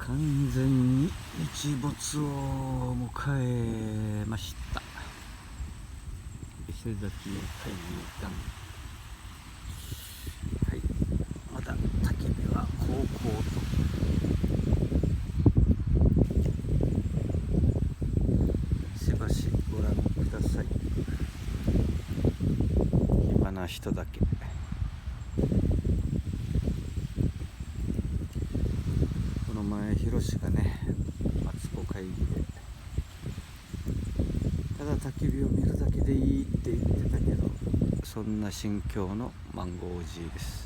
完全に日没を迎えました。伊勢崎海岸、はい、まだ焚き火はこうこうとしばしご覧ください。暇な人だけ。この前ヒロシがね、マツコ会議でただ焚き火を見るだけでいいって言ってたけど、そんな心境のマンゴーおじいです。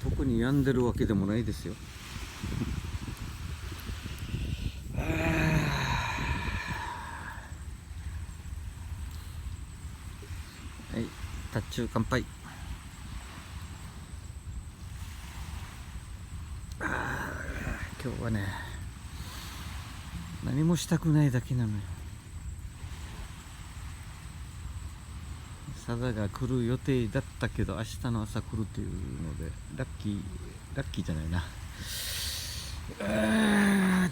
特に病んでるわけでもないですよ。はい、タッチュー乾杯。今日はね、何もしたくないだけなのよ。サダが来る予定だったけど、明日の朝来るというのでラッキーじゃないな。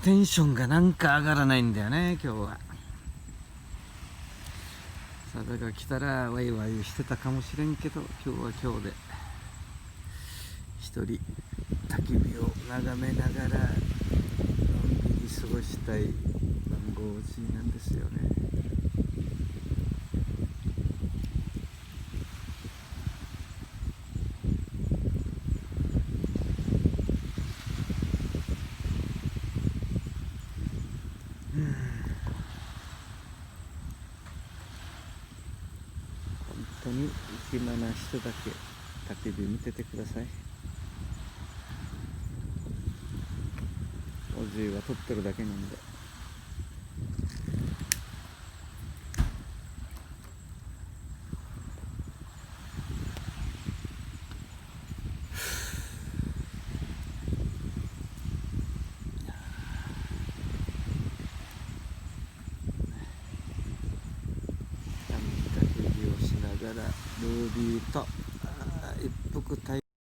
テンションがなんか上がらないんだよね今日は。サダが来たらワイワイしてたかもしれんけど、今日は今日で一人焚き火を眺めながらのんびり過ごしたいマンゴーおじいなんですよね。本当に暇な人だけ焚き火見ててください。おじいは撮ってるだけなんで。焚き火をしながらルービーと